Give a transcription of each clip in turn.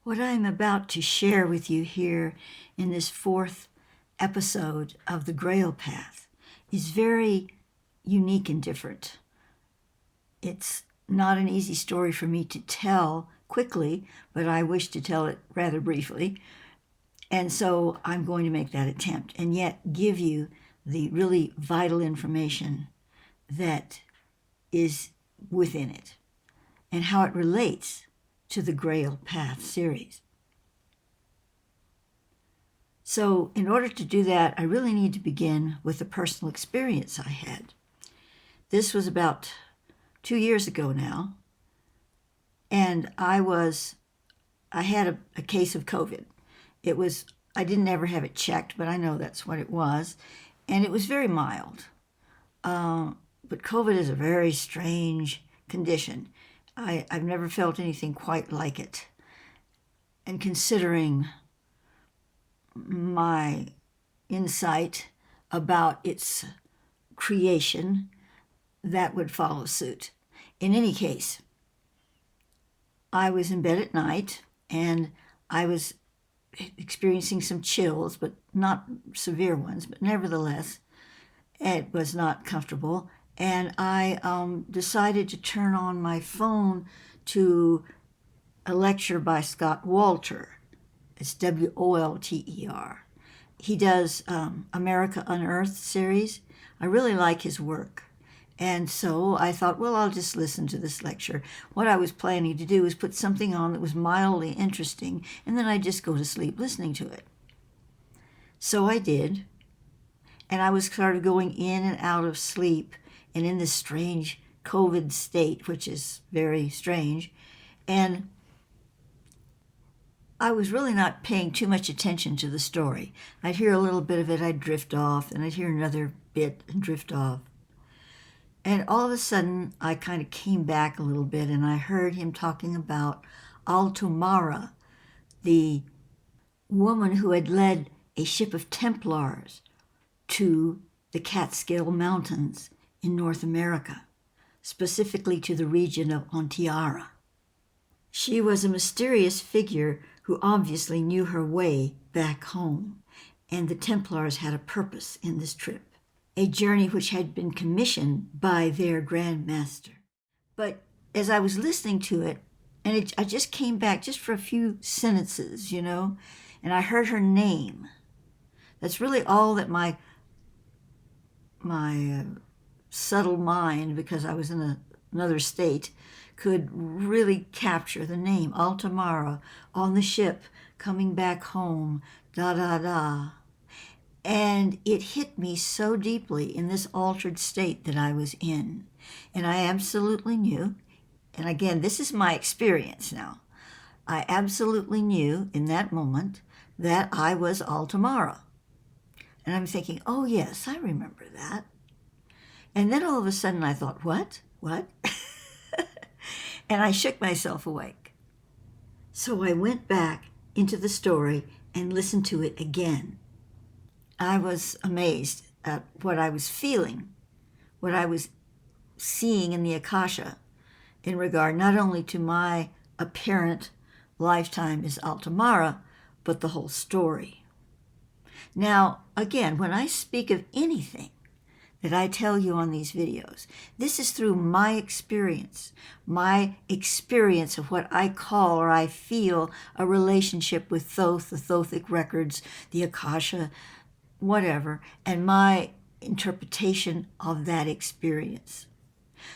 What I'm about to share with you here in this fourth episode of the Grail path is very unique and different. It's not an easy story for me to tell quickly, but I wish to tell it rather briefly. And so I'm going to make that attempt and yet give you the really vital information that is within it and how it relates to the Grail Path series. So in order to do that, I really need to begin with a personal experience I had. This was about 2 years ago now, and I had a case of COVID. I didn't ever have it checked, but I know that's what it was, and it was very mild. But COVID is a very strange condition. I've never felt anything quite like it. And considering my insight about its creation, that would follow suit. In any case, I was in bed at night and I was experiencing some chills, but not severe ones, but nevertheless, it was not comfortable. And I decided to turn on my phone to a lecture by Scott Wolter. It's Wolter. He does America Unearthed series. I really like his work. And so I thought, well, I'll just listen to this lecture. What I was planning to do was put something on that was mildly interesting, and then I'd just go to sleep listening to it. So I did. And I was sort of going in and out of sleep and in this strange COVID state, which is very strange. And I was really not paying too much attention to the story. I'd hear a little bit of it, I'd drift off, and I'd hear another bit and drift off. And all of a sudden, I kind of came back a little bit, and I heard him talking about Altamara, the woman who had led a ship of Templars to the Catskill Mountains in North America, specifically to the region of Ontiara. She was a mysterious figure who obviously knew her way back home, and the Templars had a purpose in this trip, a journey which had been commissioned by their Grand Master. But as I was listening to it, and I just came back just for a few sentences, and I heard her name. That's really all that my subtle mind, because I was in another state, could really capture the name Altamara on the ship coming back home, da. And it hit me so deeply in this altered state that I was in. And I absolutely knew, and again, this is my experience now, I absolutely knew in that moment that I was Altamara. And I'm thinking, oh yes, I remember that. And then all of a sudden I thought, what? And I shook myself awake. So I went back into the story and listened to it again. I was amazed at what I was feeling, what I was seeing in the Akasha in regard not only to my apparent lifetime as Altamara, but the whole story. Now, again, when I speak of anything that I tell you on these videos, this is through my experience of what I call or I feel a relationship with Thoth, the Thothic records, the Akasha, whatever, and my interpretation of that experience.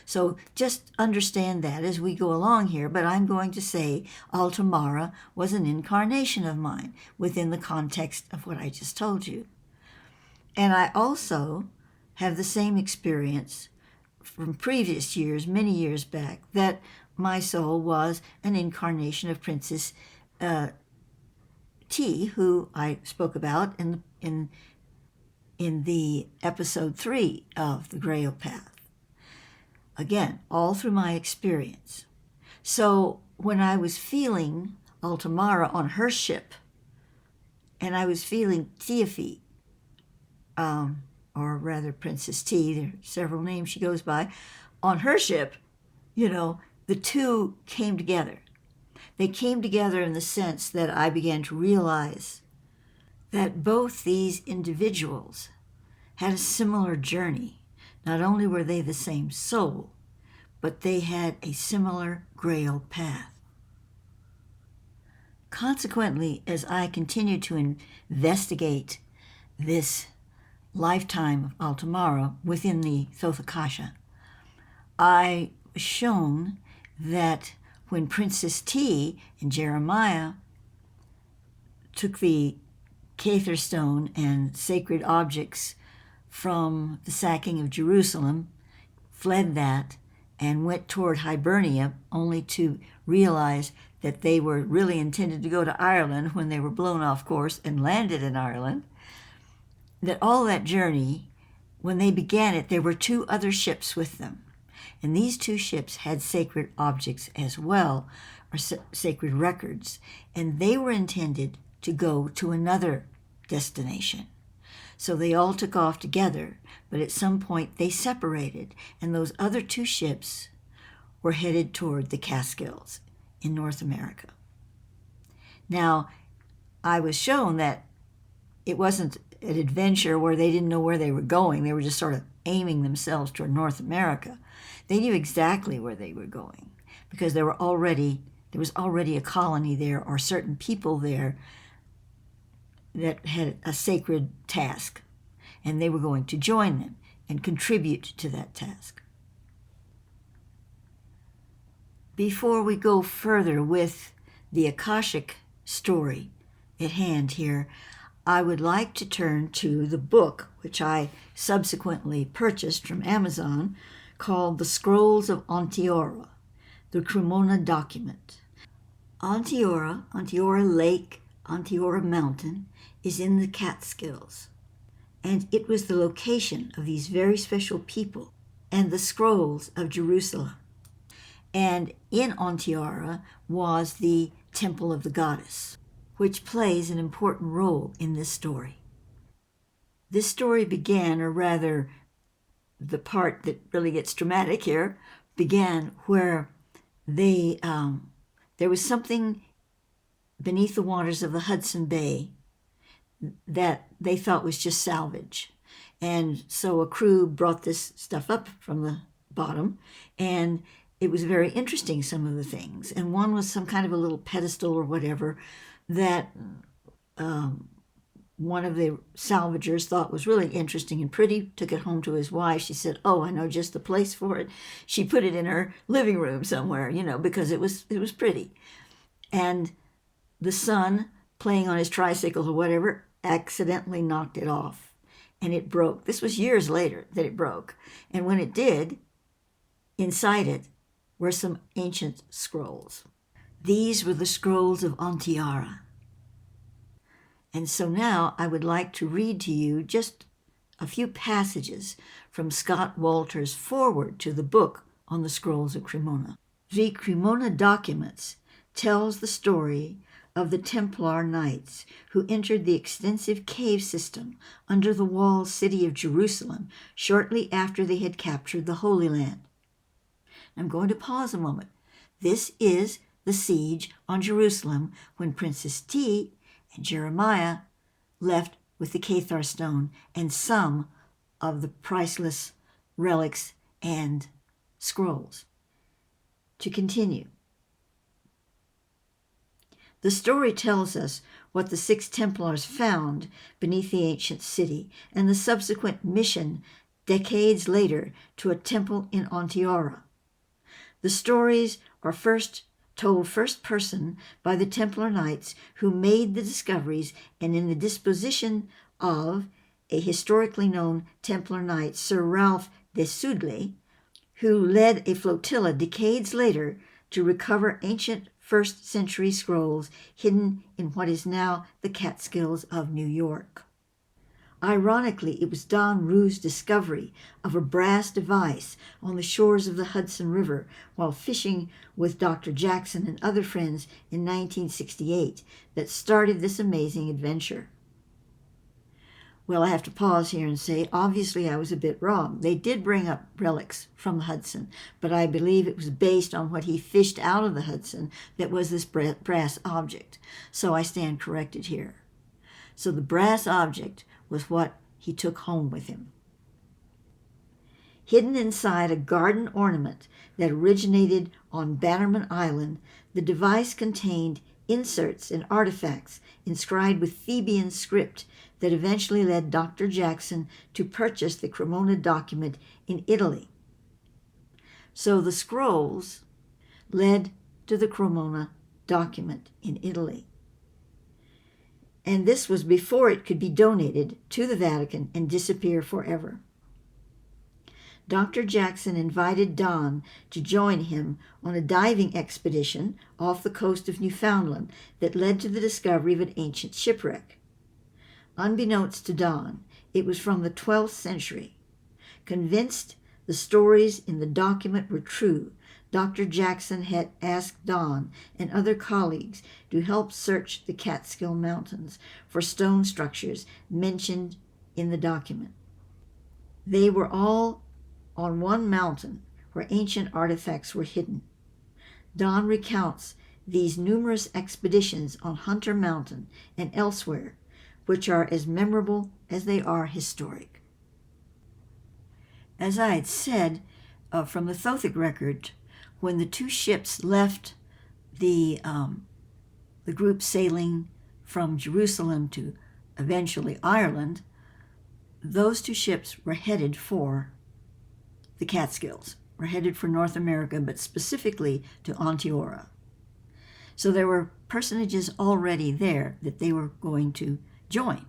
So just understand that as we go along here, but I'm going to say Altamara was an incarnation of mine within the context of what I just told you. And I also have the same experience from previous years, many years back, that my soul was an incarnation of Princess T, who I spoke about in the episode 3 of the Grail path. Again, all through my experience. So when I was feeling Altamara on her ship, and I was feeling Tiafi, or rather Princess T, there are several names she goes by, on her ship, the two came together. They came together in the sense that I began to realize that both these individuals had a similar journey. Not only were they the same soul, but they had a similar Grail path. Consequently, as I continued to investigate this lifetime of Altamara within the Thothakasha, I was shown that when Princess T and Jeremiah took the Cather stone and sacred objects from the sacking of Jerusalem, fled that, and went toward Hibernia, only to realize that they were really intended to go to Ireland when they were blown off course and landed in Ireland, that all that journey, when they began it, there were 2 other ships with them. And these 2 ships had sacred objects as well, or sacred records, and they were intended to go to another destination. So they all took off together, but at some point they separated, and those other 2 ships were headed toward the Catskills in North America. Now, I was shown that it wasn't an adventure where they didn't know where they were going. They were just sort of aiming themselves toward North America. They knew exactly where they were going because there was already a colony there, or certain people there that had a sacred task, and they were going to join them and contribute to that task. Before we go further with the Akashic story at hand here, I would like to turn to the book, which I subsequently purchased from Amazon, called The Scrolls of Onteora, the Cremona document. Onteora Lake, Onteora Mountain, is in the Catskills, and it was the location of these very special people and the scrolls of Jerusalem. And in Onteora was the Temple of the Goddess, which plays an important role in this story. This story began, or rather, the part that really gets dramatic here, began where there was something beneath the waters of the Hudson Bay that they thought was just salvage. And so a crew brought this stuff up from the bottom, and it was very interesting, some of the things. And one was some kind of a little pedestal or whatever that one of the salvagers thought was really interesting and pretty, took it home to his wife. She said, "Oh, I know just the place for it." She put it in her living room somewhere, because it was pretty. And the son, playing on his tricycle or whatever, accidentally knocked it off, and it broke. This was years later that it broke. And when it did, inside it were some ancient scrolls. These were the scrolls of Onteora. And so now I would like to read to you just a few passages from Scott Walter's foreword to the book on the scrolls of Cremona. The Cremona documents tells the story of the Templar Knights who entered the extensive cave system under the walled city of Jerusalem shortly after they had captured the Holy Land. I'm going to pause a moment. This is the siege on Jerusalem when Princess T and Jeremiah left with the Cather stone and some of the priceless relics and scrolls. To continue. The story tells us what the 6 Templars found beneath the ancient city and the subsequent mission decades later to a temple in Onteora. The stories are told first person by the Templar Knights who made the discoveries, and in the disposition of a historically known Templar Knight, Sir Ralph de Sudley, who led a flotilla decades later to recover ancient 1st century scrolls hidden in what is now the Catskills of New York. Ironically, it was Don Rue's discovery of a brass device on the shores of the Hudson River while fishing with Dr. Jackson and other friends in 1968 that started this amazing adventure. Well, I have to pause here and say, obviously I was a bit wrong. They did bring up relics from the Hudson, but I believe it was based on what he fished out of the Hudson that was this brass object. So I stand corrected here. So the brass object was what he took home with him. Hidden inside a garden ornament that originated on Bannerman Island, the device contained inserts and artifacts inscribed with Theban script that eventually led Dr. Jackson to purchase the Cremona document in Italy. So the scrolls led to the Cremona document in Italy. And this was before it could be donated to the Vatican and disappear forever. Dr. Jackson invited Don to join him on a diving expedition off the coast of Newfoundland that led to the discovery of an ancient shipwreck. Unbeknownst to Don, it was from the 12th century. Convinced the stories in the document were true, Dr. Jackson had asked Don and other colleagues to help search the Catskill Mountains for stone structures mentioned in the document. They were all on one mountain where ancient artifacts were hidden. Don recounts these numerous expeditions on Hunter Mountain and elsewhere, which are as memorable as they are historic. As I had said, from the Thothic record, when the two ships left the group sailing from Jerusalem to eventually Ireland, those two ships were headed for the Catskills, were headed for North America, but specifically to Onteora. So there were personages already there that they were going to join.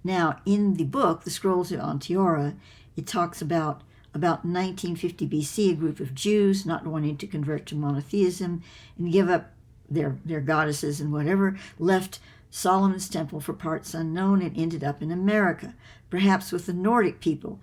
Now, in the book, The Scrolls of Onteora, it talks about 1950 BC, a group of Jews not wanting to convert to monotheism and give up their goddesses and whatever, left Solomon's temple for parts unknown and ended up in America, perhaps with the Nordic people.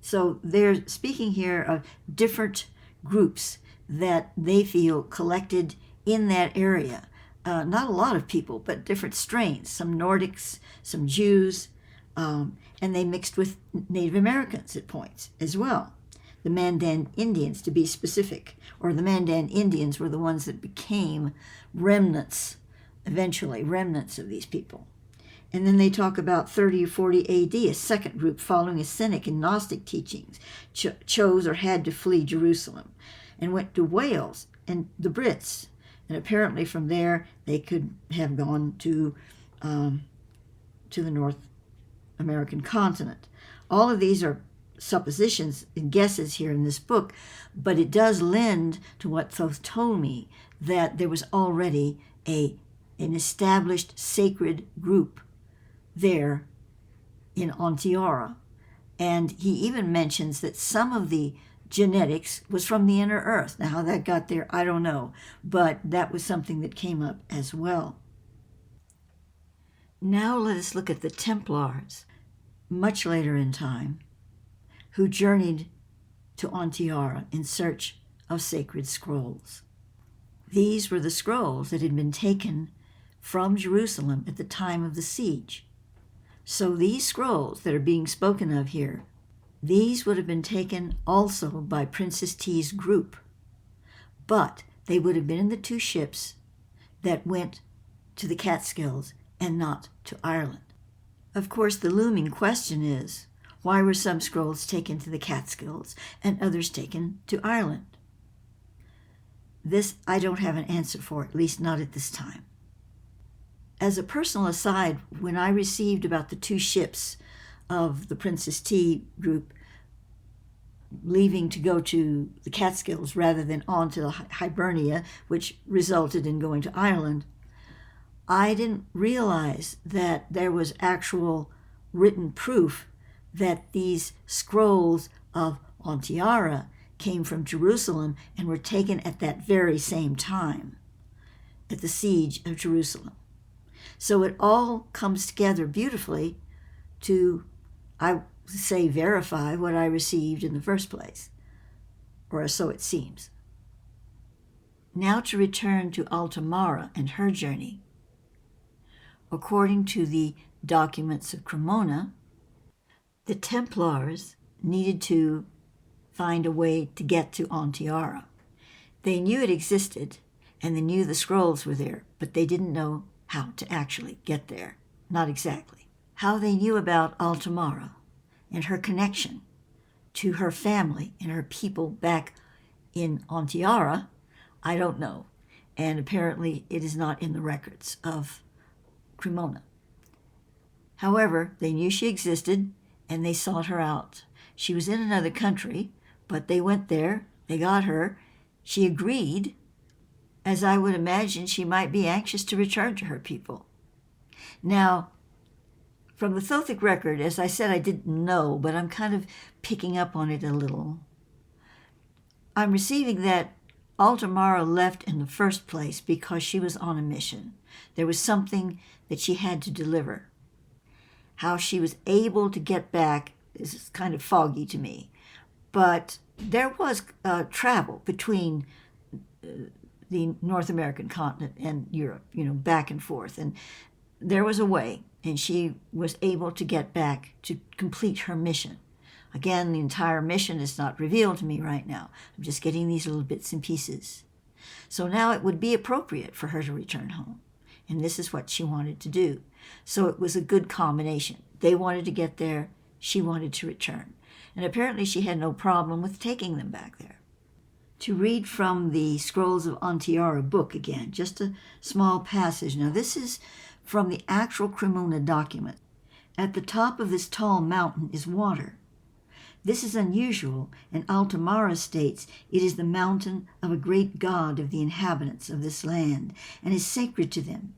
So they're speaking here of different groups that they feel collected in that area. Not a lot of people, but different strains, some Nordics, some Jews, and they mixed with Native Americans at points as well. The Mandan Indians, to be specific, or the Mandan Indians were the ones that became remnants, eventually, remnants of these people. And then they talk about 30 or 40 AD, a second group following a Cynic and Gnostic teachings chose or had to flee Jerusalem and went to Wales and the Brits. And apparently from there they could have gone to the North American continent. All of these are suppositions and guesses here in this book, but it does lend to what Thoth told me, that there was already an established sacred group there in Onteora. And he even mentions that some of the genetics was from the inner earth. Now, how that got there, I don't know, but that was something that came up as well. Now let us look at the Templars, much later in time, who journeyed to Onteora in search of sacred scrolls. These were the scrolls that had been taken from Jerusalem at the time of the siege. So these scrolls that are being spoken of here, these would have been taken also by Princess T's group, but they would have been in the two ships that went to the Catskills and not to Ireland. Of course, the looming question is, why were some scrolls taken to the Catskills and others taken to Ireland? This I don't have an answer for, at least not at this time. As a personal aside, when I received about the two ships of the Princess T group leaving to go to the Catskills rather than on to the Hibernia, which resulted in going to Ireland, I didn't realize that there was actual written proof that these scrolls of Onteora came from Jerusalem and were taken at that very same time, at the siege of Jerusalem. So it all comes together beautifully to, I say, verify what I received in the first place, or so it seems. Now to return to Altamara and her journey. According to the documents of Cremona, The Templars needed to find a way to get to Ontiara. They knew it existed, and they knew the scrolls were there, but they didn't know how to actually get there. Not exactly. How they knew about Altamara and her connection to her family and her people back in Ontiara, I don't know. And apparently it is not in the records of Cremona. However, they knew she existed, and they sought her out. She was in another country, but they went there, they got her, she agreed, as I would imagine she might be anxious to return to her people. Now, from the Thothic record, as I said, I didn't know, but I'm kind of picking up on it a little. I'm receiving that Altamara left in the first place because she was on a mission. There was something that she had to deliver. How she was able to get back is kind of foggy to me. But there was travel between the North American continent and Europe, back and forth. And there was a way, and she was able to get back to complete her mission. Again, the entire mission is not revealed to me right now. I'm just getting these little bits and pieces. So now it would be appropriate for her to return home. And this is what she wanted to do. So it was a good combination. They wanted to get there. She wanted to return. And apparently she had no problem with taking them back there. To read from the Scrolls of Ontiara book again, just a small passage. Now this is from the actual Cremona document. At the top of this tall mountain is water. This is unusual, and Altamara states it is the mountain of a great god of the inhabitants of this land, and is sacred to them.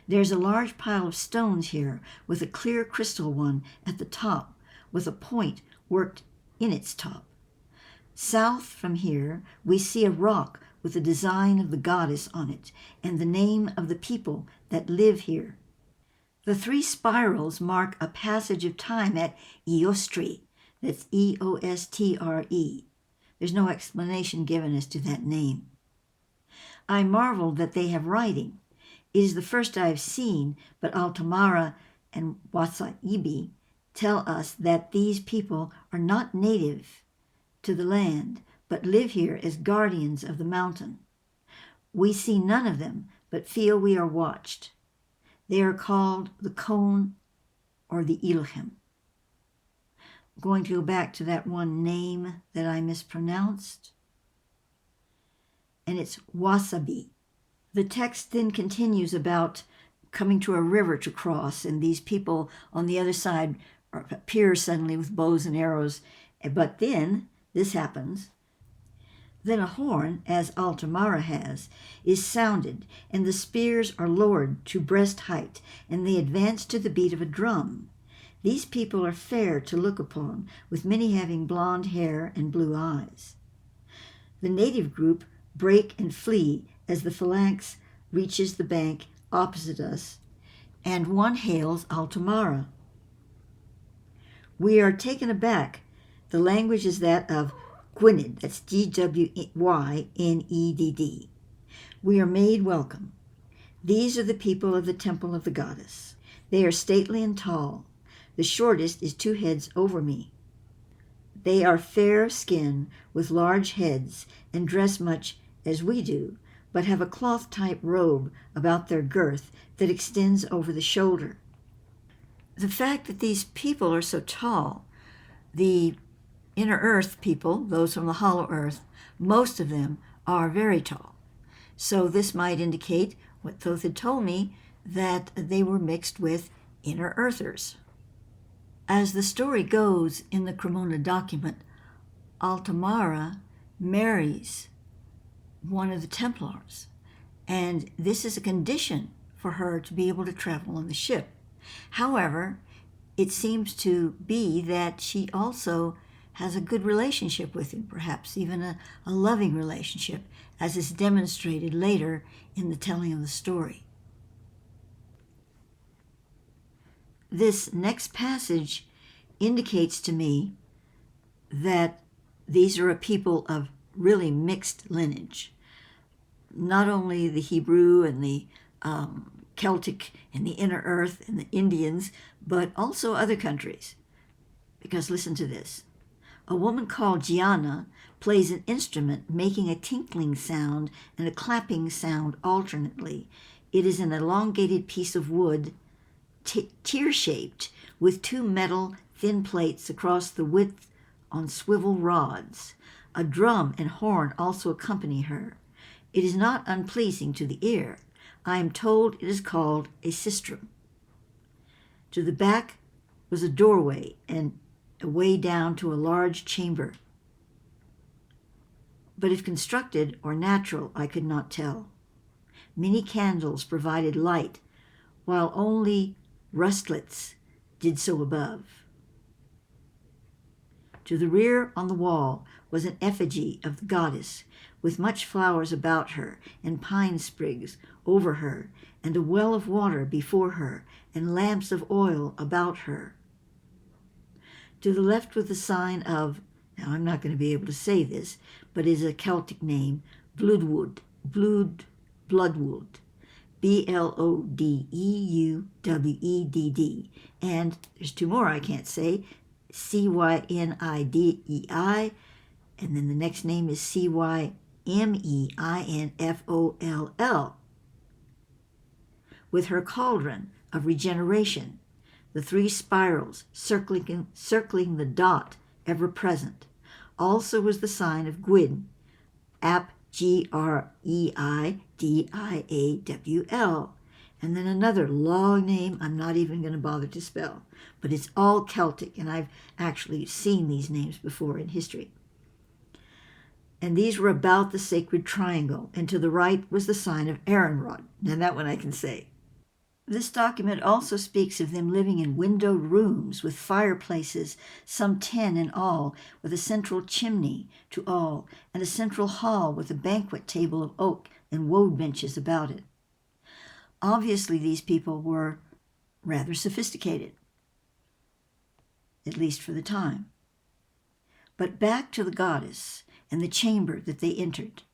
There is a large pile of stones here, with a clear crystal one at the top, with a point worked in its top. South from here, we see a rock with the design of the goddess on it, and the name of the people that live here. The 3 spirals mark a passage of time at Eostre. That's Eostre. There's no explanation given as to that name. I marvel that they have writing. It is the first I have seen, but Altamara and Wasaibi tell us that these people are not native to the land, but live here as guardians of the mountain. We see none of them, but feel we are watched. They are called the Cone or the Elohim. Going to go back to that one name that I mispronounced, and it's Wasabi. The text then continues about coming to a river to cross, and these people on the other side appear suddenly with bows and arrows. But then, this happens, then a horn, as Altamara has, is sounded, and the spears are lowered to breast height, and they advance to the beat of a drum. These people are fair to look upon, with many having blonde hair and blue eyes. The native group break and flee as the phalanx reaches the bank opposite us, and one hails Altamara. We are taken aback. The language is that of Gwynedd, that's Gwynnedd. We are made welcome. These are the people of the temple of the goddess. They are stately and tall. The shortest is 2 heads over me. They are fair of skin, with large heads, and dress much as we do, but have a cloth-type robe about their girth that extends over the shoulder. The fact that these people are so tall, the inner earth people, those from the hollow earth, most of them are very tall. So this might indicate what Thoth had told me, that they were mixed with inner earthers. As the story goes in the Cremona document, Altamara marries one of the Templars, and this is a condition for her to be able to travel on the ship. However, it seems to be that she also has a good relationship with him, perhaps even a loving relationship, as is demonstrated later in the telling of the story. This next passage indicates to me that these are a people of really mixed lineage. Not only the Hebrew and the Celtic and the Inner Earth and the Indians, but also other countries. because listen to this. A woman called Gianna plays an instrument making a tinkling sound and a clapping sound alternately. It is an elongated piece of wood, tear-shaped, with two metal thin plates across the width on swivel rods. A drum and horn also accompany her. It is not unpleasing to the ear. I am told it is called a sistrum. To the back was a doorway and a way down to a large chamber. But if constructed or natural, I could not tell. Many candles provided light, while only rustlets did so above. To the rear on the wall was an effigy of the goddess, with much flowers about her, and pine sprigs over her, and a well of water before her, and lamps of oil about her. To the left was the sign of, now I'm not going to be able to say this, but it is a Celtic name, Bloodwood, Bloodwood, Bloudwedd, and there's two more I can't say, Cynidei, and then the next name is Cymeinfoll, with her cauldron of regeneration, the three spirals circling the dot ever present. Also was the sign of Gwyn, ap Greidiawl, and then another long name I'm not even going to bother to spell, but it's all Celtic, and I've actually seen these names before in history. And these were about the sacred triangle, and to the right was the sign of Aaronrod. Now that one I can say. This document also speaks of them living in windowed rooms with fireplaces, some 10 in all, with a central chimney to all, and a central hall with a banquet table of oak and woad benches about it. Obviously, these people were rather sophisticated, at least for the time. But back to the goddess and the chamber that they entered.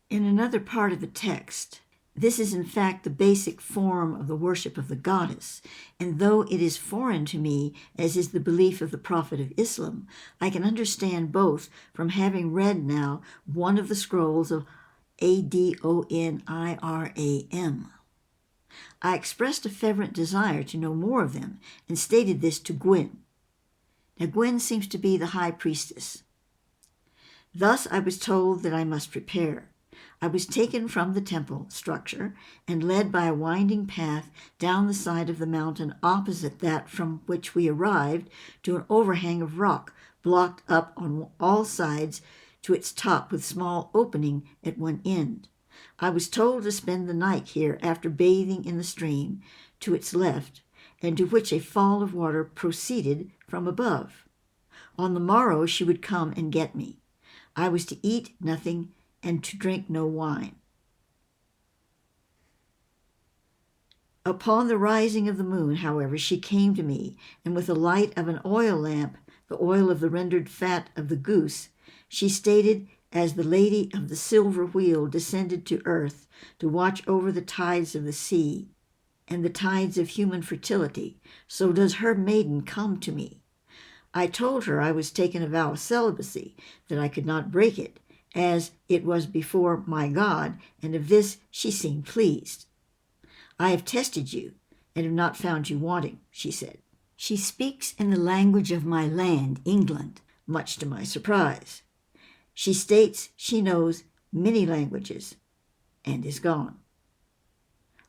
In another part of the text, this is in fact the basic form of the worship of the goddess, and though it is foreign to me, as is the belief of the Prophet of Islam, I can understand both from having read now one of the scrolls of Adoniram. I expressed a fervent desire to know more of them, and stated this to Gwyn. Now Gwyn seems to be the high priestess. Thus I was told that I must prepare. I was taken from the temple structure and led by a winding path down the side of the mountain opposite that from which we arrived to an overhang of rock blocked up on all sides to its top with small opening at one end. I was told to spend the night here after bathing in the stream to its left, and to which a fall of water proceeded from above. On the morrow she would come and get me. I was to eat nothing and to drink no wine. Upon the rising of the moon, however, she came to me, and with the light of an oil lamp, the oil of the rendered fat of the goose, she stated, as the lady of the silver wheel descended to earth to watch over the tides of the sea and the tides of human fertility, so does her maiden come to me. I told her I was taken a vow of celibacy, that I could not break it, as it was before my God, and of this she seemed pleased. I have tested you, and have not found you wanting, she said. She speaks in the language of my land, England, much to my surprise. She states she knows many languages, and is gone.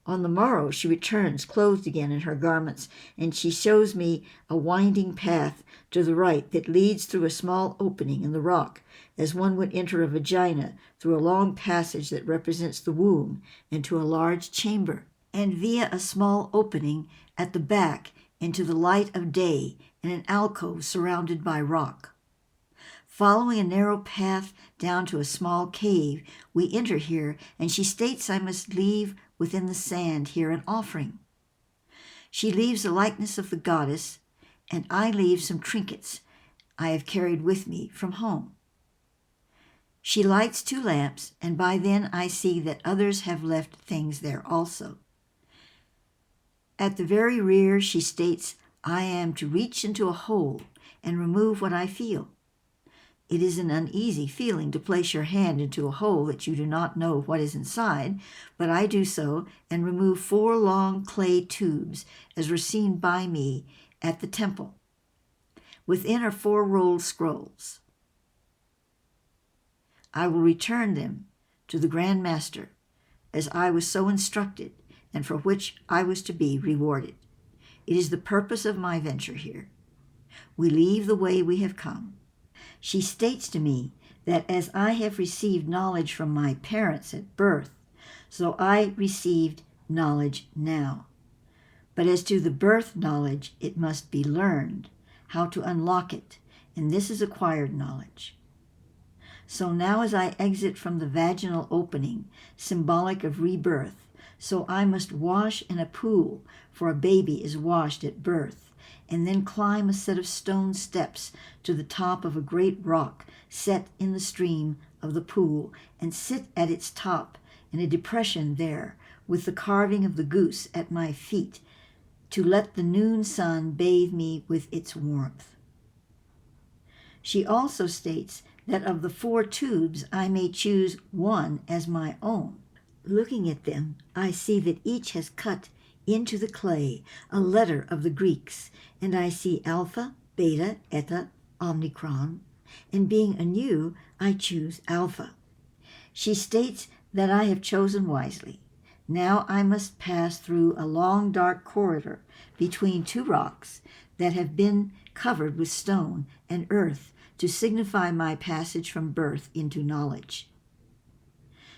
On the morrow she returns, clothed again in her garments, and she shows me a winding path to the right that leads through a small opening in the rock, as one would enter a vagina through a long passage that represents the womb, into a large chamber, and via a small opening at the back into the light of day in an alcove surrounded by rock. Following a narrow path down to a small cave, we enter here, and she states I must leave within the sand here an offering. She leaves the likeness of the goddess, and I leave some trinkets I have carried with me from home. She lights 2 lamps, and by then I see that others have left things there also. At the very rear, she states, I am to reach into a hole and remove what I feel. It is an uneasy feeling to place your hand into a hole that you do not know what is inside, but I do so and remove 4 long clay tubes, as were seen by me at the temple. Within are 4 rolled scrolls. I will return them to the Grand Master, as I was so instructed, and for which I was to be rewarded. It is the purpose of my venture here. We leave the way we have come. She states to me that as I have received knowledge from my parents at birth, so I received knowledge now. But as to the birth knowledge, it must be learned, how to unlock it, and this is acquired knowledge. So now as I exit from the vaginal opening, symbolic of rebirth, so I must wash in a pool, for a baby is washed at birth, and then climb a set of stone steps to the top of a great rock set in the stream of the pool, and sit at its top in a depression there, with the carving of the goose at my feet, to let the noon sun bathe me with its warmth. She also states that of the 4 tubes I may choose one as my own. Looking at them, I see that each has cut into the clay a letter of the Greeks, and I see Alpha, Beta, Eta, Omicron, and being anew, I choose Alpha. She states that I have chosen wisely. Now I must pass through a long dark corridor between 2 rocks that have been covered with stone and earth to signify my passage from birth into knowledge.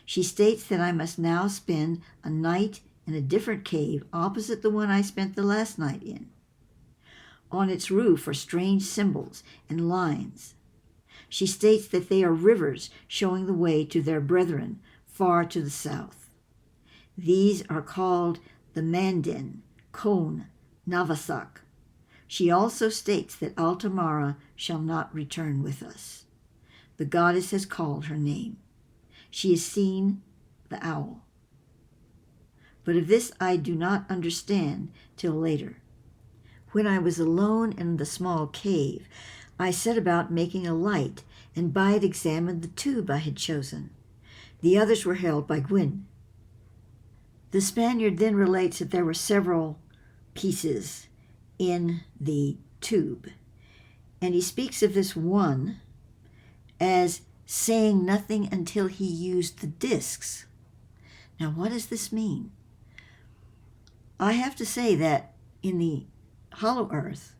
She states that I must now spend a night in a different cave opposite the one I spent the last night in. On its roof are strange symbols and lines. She states that they are rivers showing the way to their brethren far to the south. These are called the Mandan, Kon, Navasak. She also states that Altamara shall not return with us. The goddess has called her name. She has seen the owl. But of this I do not understand till later. When I was alone in the small cave, I set about making a light, and by it examined the tube I had chosen. The others were held by Gwyn. The Spaniard then relates that there were several pieces in the tube, and he speaks of this one as saying nothing until he used the discs. Now, what does this mean? I have to say that in the Hollow Earth,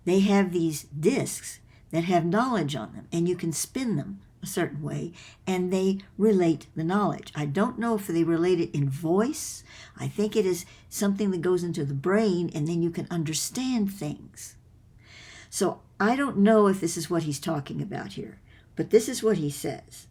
they have these discs that have knowledge on them, and you can spin them a certain way, and they relate the knowledge. I don't know if they relate it in voice. I think it is something that goes into the brain, and then you can understand things. So I don't know if this is what he's talking about here, but this is what he says.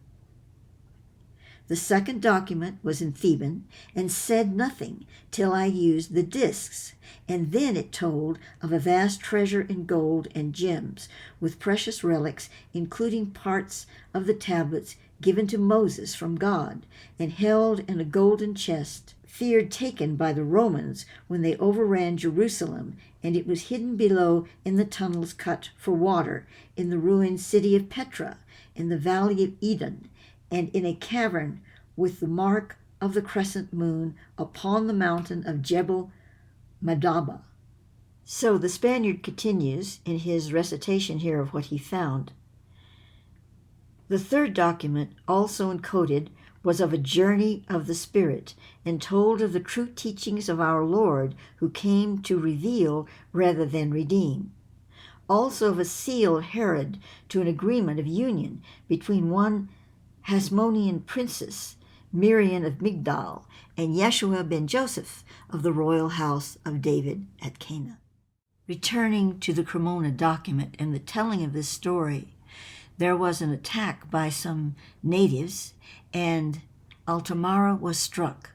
The second document was in Theban and said nothing till I used the discs, and then it told of a vast treasure in gold and gems, with precious relics, including parts of the tablets given to Moses from God, and held in a golden chest, feared taken by the Romans when they overran Jerusalem, and it was hidden below in the tunnels cut for water, in the ruined city of Petra, in the valley of Eden, and in a cavern with the mark of the crescent moon upon the mountain of Jebel Madaba. So the Spaniard continues in his recitation here of what he found. The third document, also encoded, was of a journey of the Spirit, and told of the true teachings of our Lord, who came to reveal rather than redeem. Also of a seal of Herod to an agreement of union between one Hasmonean princess, Miriam of Migdal, and Yeshua ben Joseph of the royal house of David at Cana. Returning to the Cremona document and the telling of this story, there was an attack by some natives, and Altamara was struck.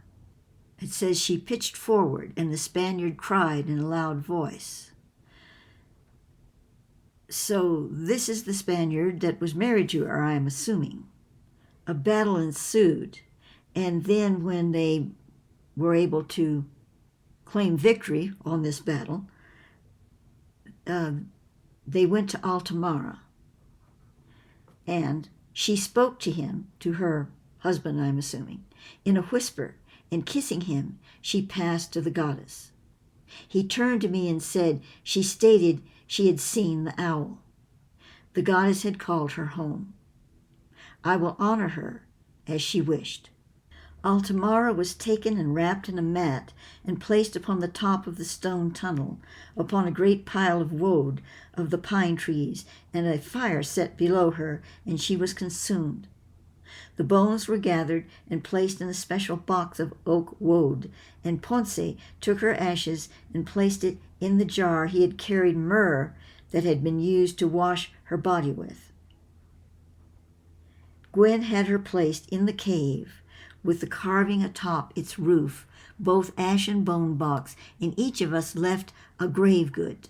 It says she pitched forward, and the Spaniard cried in a loud voice. So this is the Spaniard that was married to her, I am assuming. A battle ensued, and then when they were able to claim victory on this battle, they went to Altamara, and she spoke to him, to her husband, I'm assuming, in a whisper, and kissing him, she passed to the goddess. He turned to me and said she stated she had seen the owl. The goddess had called her home. I will honor her as she wished. Altamara was taken and wrapped in a mat and placed upon the top of the stone tunnel, upon a great pile of woad of the pine trees, and a fire set below her, and she was consumed. The bones were gathered and placed in a special box of oak woad, and Ponce took her ashes and placed it in the jar he had carried myrrh that had been used to wash her body with. Gwen had her placed in the cave, with the carving atop its roof, both ash and bone box, and each of us left a grave good.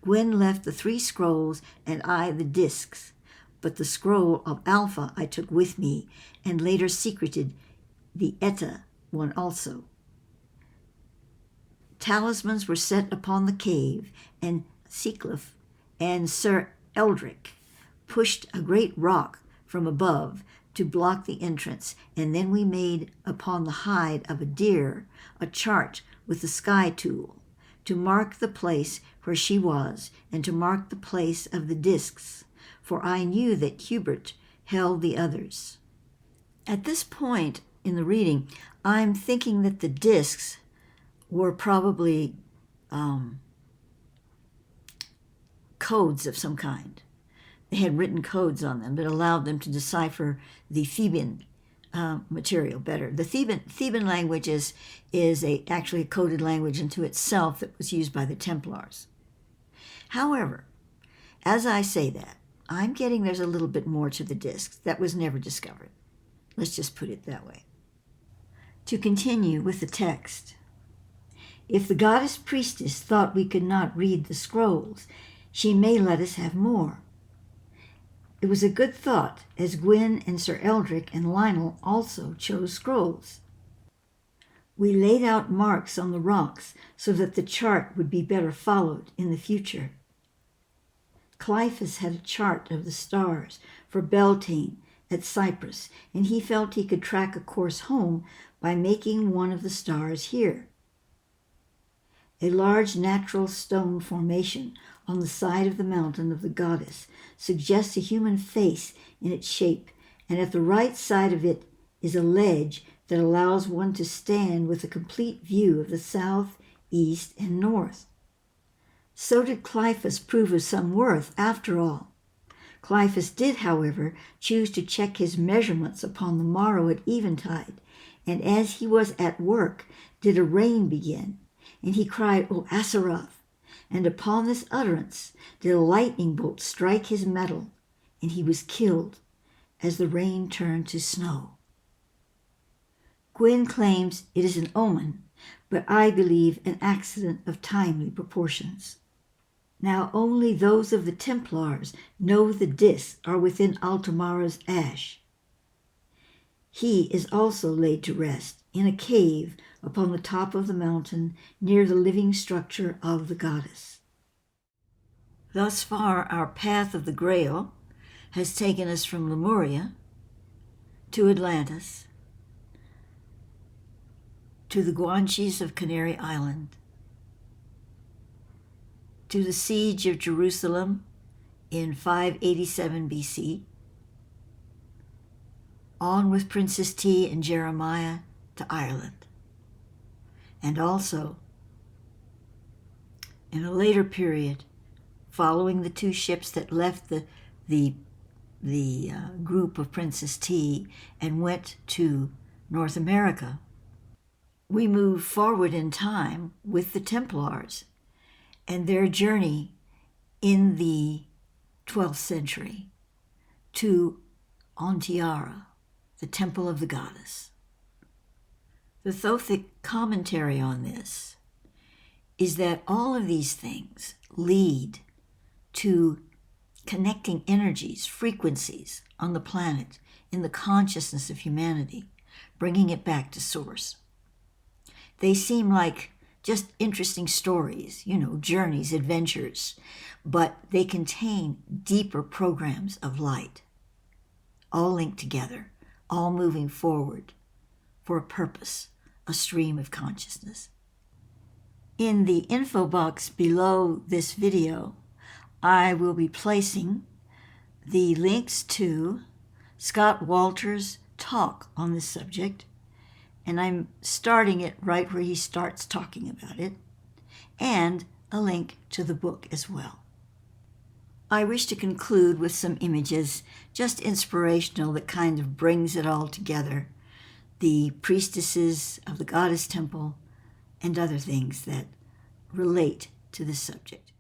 Gwen left the 3 scrolls, and I the discs, but the scroll of Alpha I took with me, and later secreted the Eta one also. Talismans were set upon the cave, and Seacliff and Sir Eldrick pushed a great rock from above to block the entrance, and then we made upon the hide of a deer a chart with the sky tool, to mark the place where she was, and to mark the place of the discs, for I knew that Hubert held the others. At this point in the reading, I'm thinking that the discs were probably codes of some kind. They had written codes on them that allowed them to decipher the Theban material better. The Theban language is actually a coded language unto itself that was used by the Templars. However, as I say that, I'm getting there's a little bit more to the discs that was never discovered. Let's just put it that way. To continue with the text. If the goddess priestess thought we could not read the scrolls, she may let us have more. It was a good thought, as Gwyn and Sir Eldrick and Lionel also chose scrolls. We laid out marks on the rocks so that the chart would be better followed in the future. Cleifas had a chart of the stars for Beltane at Cyprus, and he felt he could track a course home by making one of the stars here. A large natural stone formation on the side of the mountain of the goddess suggests a human face in its shape, and at the right side of it is a ledge that allows one to stand with a complete view of the south, east, and north. So did Cleifas prove of some worth, after all. Cleifas did, however, choose to check his measurements upon the morrow at eventide, and as he was at work, did a rain begin, and he cried, O Aseroth! And upon this utterance did a lightning bolt strike his metal, and he was killed, as the rain turned to snow. Gwyn claims it is an omen, but I believe an accident of timely proportions. Now only those of the Templars know the discs are within Altamara's ash. He is also laid to rest in a cave upon the top of the mountain near the living structure of the goddess. Thus far, our path of the Grail has taken us from Lemuria to Atlantis, to the Guanches of Canary Island, to the siege of Jerusalem in 587 BC, on with Princess T and Jeremiah to Ireland, and also, in a later period, following the 2 ships that left the group of Princess T and went to North America, we move forward in time with the Templars and their journey in the 12th century to Ontiara, the temple of the goddess. The Thothic commentary on this is that all of these things lead to connecting energies, frequencies on the planet in the consciousness of humanity, bringing it back to source. They seem like just interesting stories, journeys, adventures, but they contain deeper programs of light, all linked together, all moving forward for a purpose, a stream of consciousness. In the info box below this video, I will be placing the links to Scott Walter's talk on this subject, and I'm starting it right where he starts talking about it, and a link to the book as well. I wish to conclude with some images, just inspirational, that kind of brings it all together. The priestesses of the goddess temple and other things that relate to this subject.